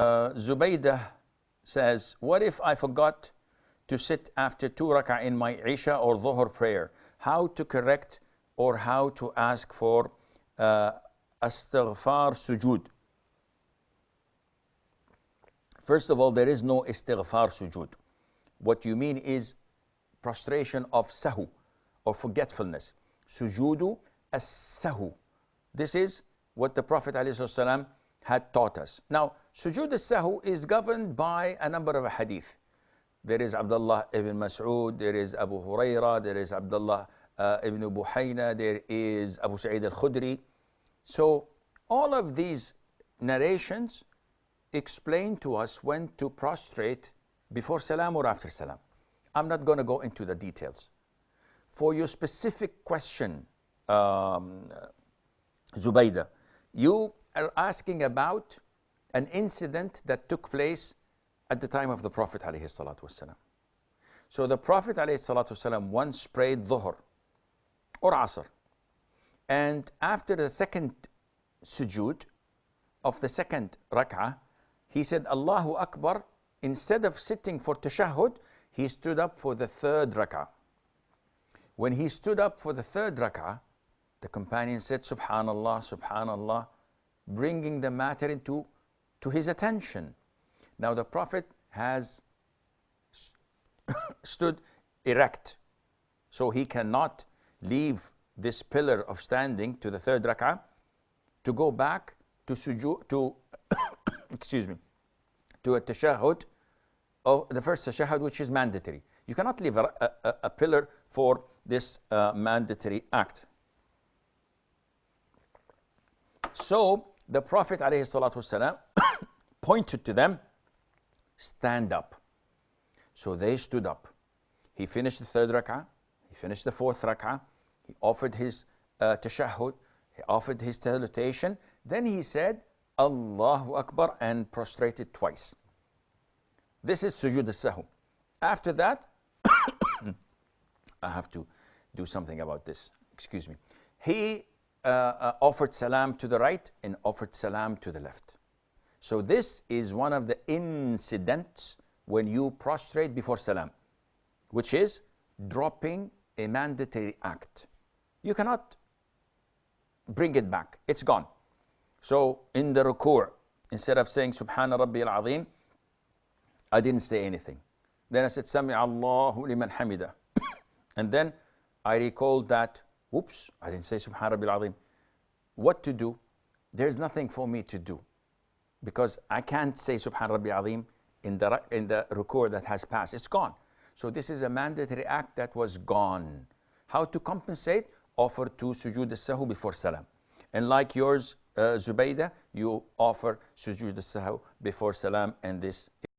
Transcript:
Zubaydah says, what if I forgot to sit after 2 rak'ah in my Isha or Dhuhr prayer? How to correct or how to ask for as-sahw sujood? First of all, there is no istighfar sujood. What you mean is prostration of sahw or forgetfulness. Sujudu as-sahw. This is what the Prophet ﷺ had taught us. Now, sujood as-sahw is governed by a number of hadith. There is Abdullah ibn Mas'ud, there is Abu Huraira, there is Abdullah ibn Buhayna, there is Abu Sa'id al-Khudri. So all of these narrations explain to us when to prostrate before salam or after salam. I'm not going to go into the details. For your specific question, Zubaydah, you are asking about an incident that took place at the time of the Prophet ﷺ. So the Prophet ﷺ once prayed Dhuhr or Asr, and after the second sujood of the second rak'ah, he said Allahu Akbar. Instead of sitting for Tashahhud, he stood up for the third rak'ah. When he stood up for the third rak'ah, the companion said Subhanallah, Subhanallah, bringing the matter into his attention. Now the Prophet has stood erect, so he cannot leave this pillar of standing to the third rak'ah to go back to sujood, to excuse me, to a tashahhud, of the first tashahhud, which is mandatory. You cannot leave a pillar for this mandatory act. So the Prophet ﷺ pointed to them, stand up. So they stood up. He finished the third rak'ah, he finished the fourth rak'ah, he offered his tashahhud, he offered his salutation, then he said Allahu Akbar and prostrated twice. This is sujood as-sahw. After that, I have to do something about this, excuse me. He offered salam to the right and offered salam to the left. So this is one of the incidents when you prostrate before salam, which is dropping a mandatory act. You cannot bring it back, it's gone. So in the ruku', instead of saying Subhana Rabbi al-Azim, I didn't say anything. Then I said Sami Allahu liman hamida. And then I recalled that, whoops, I didn't say Subhana Rabbi al-Azim. What to do? There's nothing for me to do, because I can't say Subhana Rabbi al-Azim in the ruku' that has passed. It's gone. So this is a mandatory act that was gone. How to compensate? Offer to sujood as-sahw before salam. And like yours, Zubaydah, you offer sujood as-sahw before salam, and this